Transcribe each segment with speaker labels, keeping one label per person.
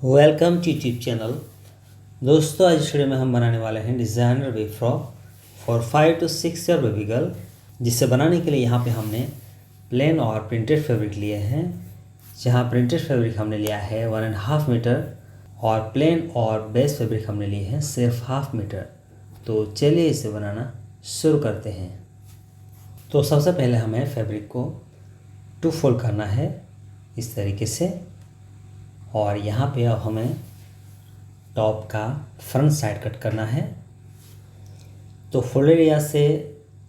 Speaker 1: Welcome to YouTube channel. दोस्तों, आज इस वीडियो में हम बनाने वाले हैं designer baby frock for 5 to 6 year baby girl, जिसे बनाने के लिए यहाँ पे हमने प्लेन और प्रिंटेड फैब्रिक लिए हैं। जहाँ प्रिंटेड फैब्रिक हमने लिया है 1.5 मीटर और प्लेन और बेस फैब्रिक हमने लिए हैं सिर्फ 1/2 मीटर। तो चलिए इसे बनाना शुरू करते हैं। तो सबसे पहले हमें फैब्रिक को 2 फोल्ड करना है इस तरीके से, और यहाँ पे अब हमें टॉप का फ्रंट साइड कट करना है। तो फोल्ड एरिया से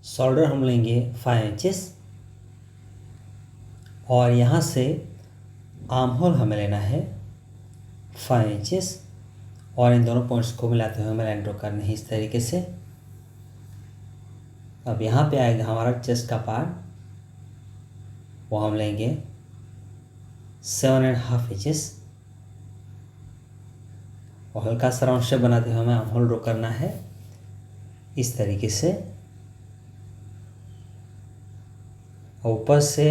Speaker 1: शोल्डर हम लेंगे 5 इंचेस और यहाँ से आर्म होल हमें लेना है 5 इंचेस, और इन दोनों पॉइंट्स को मिलाते हुए हमें लाइन ड्रॉ करनी है इस तरीके से। अब यहाँ पे आएगा हमारा चेस्ट का पार्ट, वो हम लेंगे 7.5 इंचेस और हल्का सा राउंड शेप बनाते हुए हमें आर्म होल ड्रॉ करना है इस तरीके से। और ऊपर से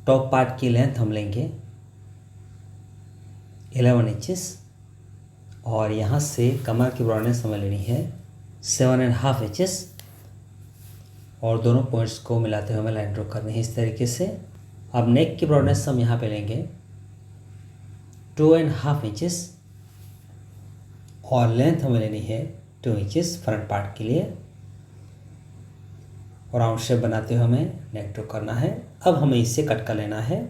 Speaker 1: टॉप पार्ट की लेंथ हम लेंगे 11 इंचेस और यहाँ से कमर की ब्रॉडनेस हमें लेनी है 7.5 इंचेस, और दोनों पॉइंट्स को मिलाते हुए हमें लाइन ड्रॉ करनी है इस तरीके से। अब नेक की ब्रॉडनेस हम यहाँ पे लेंगे 2.5 इंचेस और लेंथ हमें लेनी है 2 इंचेस फ्रंट पार्ट के लिए, और राउंड शेप बनाते हुए हमें नेक ड्रॉ करना है। अब हमें इससे कट कर लेना है।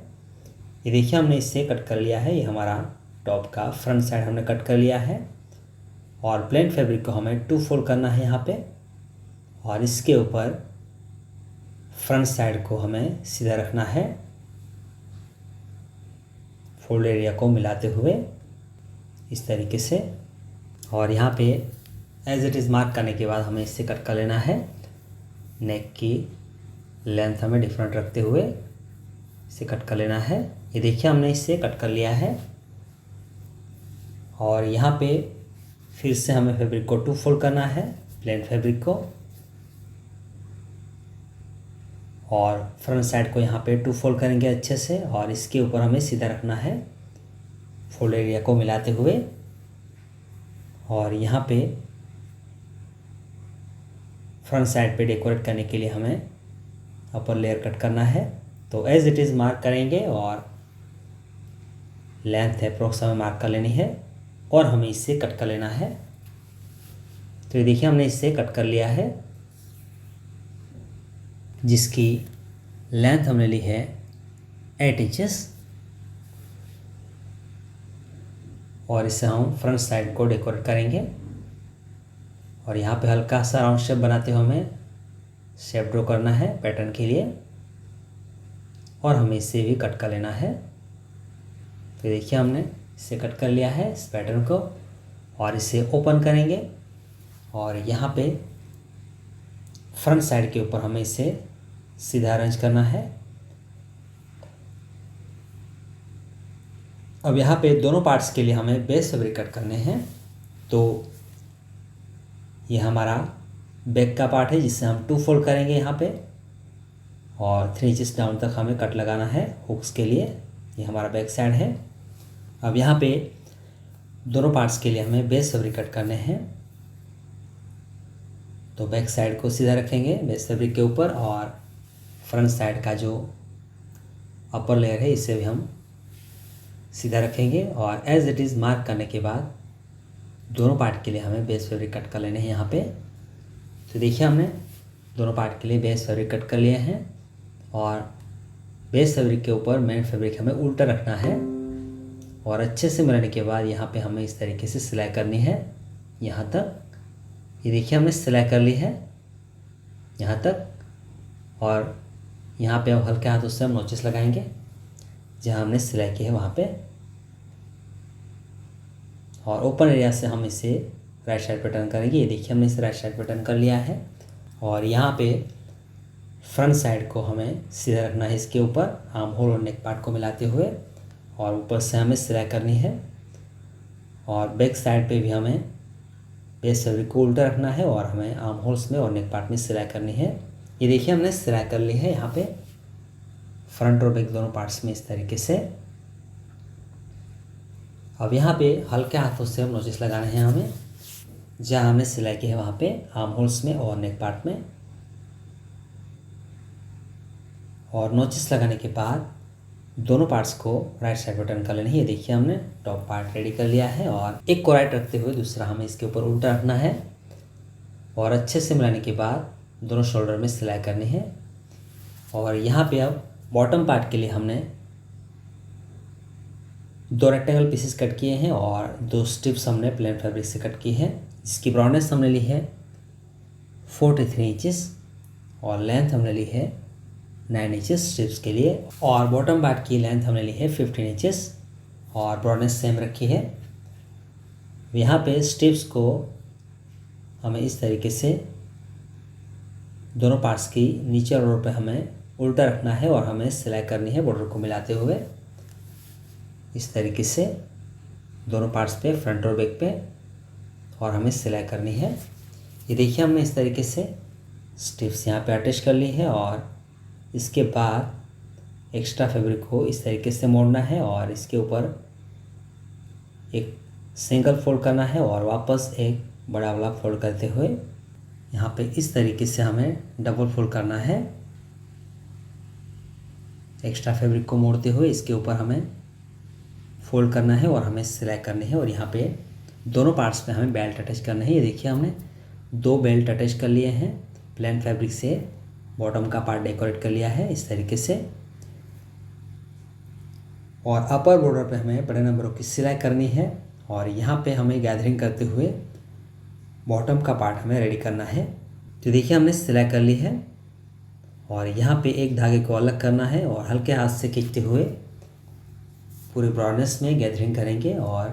Speaker 1: ये देखिए हमने इससे कट कर लिया है। ये हमारा टॉप का फ्रंट साइड हमने कट कर लिया है, और प्लेन फैब्रिक को हमें 2 फोल्ड करना है यहाँ पे, और इसके ऊपर फ्रंट साइड को हमें सीधा रखना है फोल्ड एरिया को मिलाते हुए इस तरीके से। और यहाँ पे एज इट इज़ मार्क करने के बाद हमें इससे कट कर लेना है। नेक की लेंथ हमें डिफरेंट रखते हुए इसे कट कर लेना है। ये देखिए हमने इससे कट कर लिया है, और यहाँ पे फिर से हमें फैब्रिक को 2 फोल्ड करना है, प्लेन फैब्रिक को, और फ्रंट साइड को यहाँ पे 2 फोल्ड करेंगे अच्छे से, और इसके ऊपर हमें सीधा रखना है फोल्ड एरिया को मिलाते हुए। और यहाँ पे फ्रंट साइड पे डेकोरेट करने के लिए हमें अपर लेयर कट करना है। तो एज इट इज़ मार्क करेंगे, और लेंथ अप्रोक्स हमें मार्क कर लेनी है, और हमें इससे कट कर लेना है। तो ये देखिए हमने इससे कट कर लिया है, जिसकी लेंथ हमने ली है 8 इंचेस, और इससे हम फ्रंट साइड को डेकोरेट करेंगे। और यहाँ पे हल्का सा राउंड शेप बनाते हुए हमें शेप ड्रॉ करना है पैटर्न के लिए, और हमें इससे भी कट कर लेना है। तो देखिए हमने इससे कट कर लिया है इस पैटर्न को, और इसे ओपन करेंगे, और यहाँ पे फ्रंट साइड के ऊपर हमें इसे सीधा अरेंज करना है। अब यहाँ पे दोनों पार्ट्स के लिए हमें बेस फैब्रिक कट करने हैं। तो ये हमारा बैक का पार्ट है, जिससे हम 2 फोल्ड करेंगे यहाँ पे, और 3 इंचेस डाउन तक हमें कट लगाना है हुक्स के लिए। ये हमारा बैक साइड है। अब यहाँ पे दोनों पार्ट्स के लिए हमें बेस फैब्रिक कट करने हैं। तो बैक साइड को सीधा रखेंगे बेस फैब्रिक के ऊपर, और फ्रंट साइड का जो अपर लेयर है इसे भी हम सीधा रखेंगे, और एज इट इज़ मार्क करने के बाद दोनों पार्ट के लिए हमें बेस फैब्रिक कट कर लेने हैं यहाँ पे। तो देखिए हमने दोनों पार्ट के लिए बेस फैब्रिक कट कर लिए हैं, और बेस फैब्रिक के ऊपर मेन फैब्रिक हमें उल्टा रखना है, और अच्छे से मिलाने के बाद यहाँ पे हमें इस तरीके से सिलाई करनी है यहाँ तक। ये देखिए हमने सिलाई कर ली है यहाँ तक, और यहाँ पे अब हल्के हाथों से हम नोचेस लगाएंगे जहाँ हमने सिलाई की है वहाँ पे, और ओपन एरिया से हम इसे राइट साइड पे टर्न करेंगे। ये देखिए हमने इसे राइट साइड पे टर्न कर लिया है, और यहाँ पे फ्रंट साइड को हमें सीधा रखना है इसके ऊपर आर्म होल और नेक पार्ट को मिलाते हुए, और ऊपर से हमें सिलाई करनी है। और बैक साइड पे भी हमें बेस फैब्रिक को उल्टा रखना है, और हमें आर्म होल्स में और नेक पार्ट में सिलाई करनी है। ये देखिए हमने सिलाई कर ली है यहाँ पे फ्रंट और बैक दोनों पार्ट्स में इस तरीके से। अब यहाँ पे हल्के हाथों से हम नोचिस लगाने हैं हमें, जहाँ हमने सिलाई की है वहाँ पे आर्म होल्स में और नेक पार्ट में। और नोचिस लगाने के बाद दोनों पार्ट्स को राइट साइड पर टर्न कर लेना है। ये देखिए हमने टॉप पार्ट रेडी कर लिया है और एक को राइट रखते हुए दूसरा हमें इसके ऊपर उल्टा रखना है और अच्छे से मिलाने के बाद दोनों शोल्डर में सिलाई करनी है। और यहाँ पे अब बॉटम पार्ट के लिए हमने 2 रेक्टेंगल पीसेस कट किए हैं और 2 स्ट्रिप्स हमने प्लेन फैब्रिक से कट की है, जिसकी ब्रॉडनेस हमने ली है 43 इंचेस और लेंथ हमने ली है 9 इंचेस स्ट्रिप्स के लिए। और बॉटम पार्ट की लेंथ हमने ली है 15 इंचेस और ब्रॉडनेस सेम रखी है। यहाँ पे स्ट्रिप्स को हमें इस तरीके से दोनों पार्ट्स की नीचे और ऊपर पे हमें उल्टा रखना है और हमें सिलाई करनी है बॉर्डर को मिलाते हुए इस तरीके से दोनों पार्ट्स पे, फ्रंट और बैक पे, और हमें सिलाई करनी है। ये देखिए हमने इस तरीके से स्ट्रिप्स यहाँ पे अटैच कर ली है और इसके बाद एक्स्ट्रा फैब्रिक को इस तरीके से मोड़ना है और इसके ऊपर एक सिंगल फोल्ड करना है और वापस एक बड़ा वाला फोल्ड करते हुए यहाँ पे इस तरीके से हमें डबल फोल्ड करना है। एक्स्ट्रा फैब्रिक को मोड़ते हुए इसके ऊपर हमें फोल्ड करना है और हमें सिलाई करनी है। और यहाँ पे दोनों पार्ट्स पे हमें बेल्ट अटैच करना है। ये देखिए हमने 2 बेल्ट अटैच कर लिए हैं, प्लेन फैब्रिक से बॉटम का पार्ट डेकोरेट कर लिया है इस तरीके से। और अपर बॉर्डर पे हमें बड़े नंबरों की सिलाई करनी है और यहाँ पे हमें गैदरिंग करते हुए बॉटम का पार्ट हमें रेडी करना है। तो देखिए हमने सिलाई कर ली है और यहाँ पे एक धागे को अलग करना है और हल्के हाथ से खींचते हुए पूरे ब्रॉडनेस में गैदरिंग करेंगे और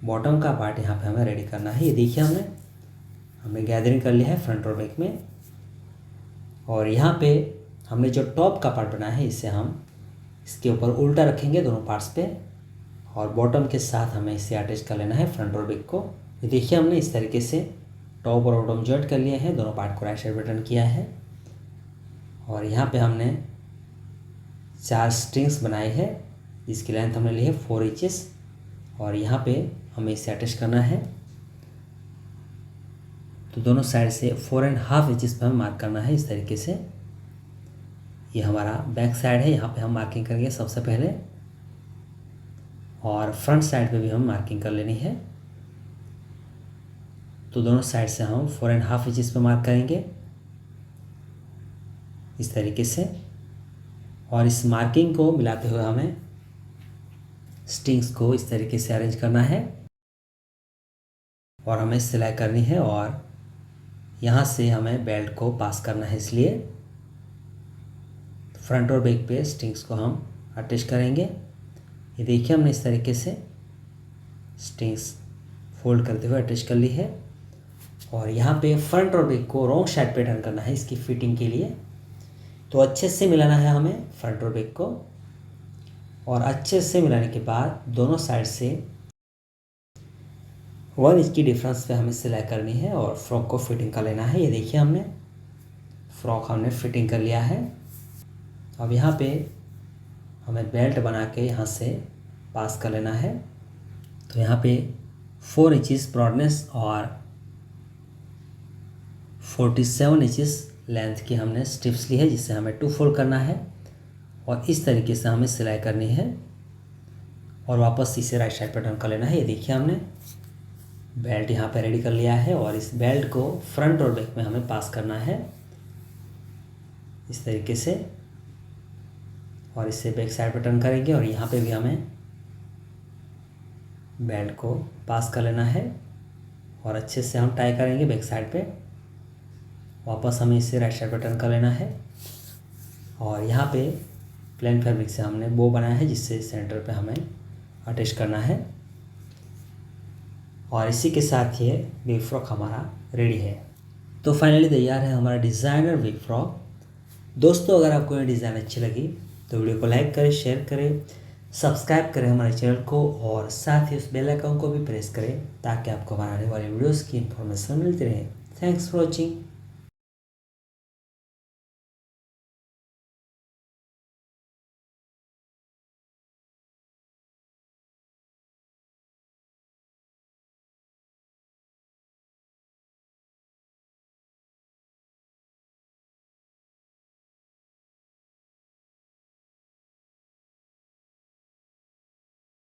Speaker 1: बॉटम का पार्ट यहाँ पे हमें रेडी करना है। ये देखिए हमने गैदरिंग कर लिया है फ्रंट और बैक में। और यहाँ पे हमने जो टॉप का पार्ट बनाया है इसे हम इसके ऊपर उल्टा रखेंगे दोनों पार्ट्स पे और बॉटम के साथ हमें इसे अटैच कर लेना है फ्रंट और बैक को। ये देखिए हमने इस तरीके से टॉप और बॉटम जॉइंट कर लिए हैं, दोनों पार्ट को राइट साइड पे टर्न किया है। और यहाँ पे हमने 4 स्ट्रिंग्स बनाई है, इसकी लेंथ हमने ली है 4 इंचेस और यहाँ पे हमें इसे अटैच करना है। तो दोनों साइड से 4.5 इंचेस पर हमें मार्क करना है इस तरीके से। ये हमारा बैक साइड है, यहाँ पे हम मार्किंग करेंगे सबसे पहले और फ्रंट साइड पे भी हम मार्किंग कर लेनी है। तो दोनों साइड से हम 4.5 इंचेस पे मार्क करेंगे इस तरीके से। और इस मार्किंग को मिलाते हुए हमें स्ट्रिंग्स को इस तरीके से अरेंज करना है और हमें सिलाई करनी है और यहाँ से हमें बेल्ट को पास करना है, इसलिए फ्रंट और बैक पे स्ट्रिंग्स को हम अटैच करेंगे। ये देखिए हमने इस तरीके से स्ट्रिंग्स फोल्ड करते हुए अटैच कर ली है और यहाँ पे फ्रंट और बैक को रॉन्ग साइड पे टर्न करना है इसकी फिटिंग के लिए। तो अच्छे से मिलाना है हमें फ्रंट और बैक को और अच्छे से मिलाने के बाद दोनों साइड से 1 इंच की डिफरेंस पे हमें सिलाई करनी है और फ्रॉक को फिटिंग कर लेना है। ये देखिए हमने फ्रॉक हमने फिटिंग कर लिया है। अब यहाँ पे हमें बेल्ट बना के यहाँ से पास कर लेना है। तो यहाँ पे 4 इंचेस ब्रॉडनेस और 47 इंचेस लेंथ की हमने स्ट्रिप्स ली है, जिससे हमें 2 फोल्ड करना है और इस तरीके से हमें सिलाई करनी है और वापस इसे राइट साइड पर टर्न कर लेना है। ये देखिए हमने बेल्ट यहाँ पे रेडी कर लिया है और इस बेल्ट को फ्रंट और बैक में हमें पास करना है इस तरीके से और इससे बैक साइड पर टर्न करेंगे और यहाँ पे भी हमें बेल्ट को पास कर लेना है और अच्छे से हम टाई करेंगे बैक साइड पे। वापस हमें इसे राइट साइड पर टर्न कर लेना है और यहाँ पे प्लेन फैब्रिक से हमने बो बनाया है, जिससे सेंटर पे हमें अटैच करना है। और इसी के साथ ये विग फ्रॉक हमारा रेडी है। तो फाइनली तैयार है हमारा डिज़ाइनर विग फ्रॉक। दोस्तों अगर आपको ये डिज़ाइन अच्छी लगी तो वीडियो को लाइक करें, शेयर करें, सब्सक्राइब करें हमारे चैनल को और साथ ही उस बेल आइकन को भी प्रेस करें ताकि आपको हमारे आने वाले वीडियोज़ की इन्फॉर्मेशन मिलती रहे। Thanks for watching.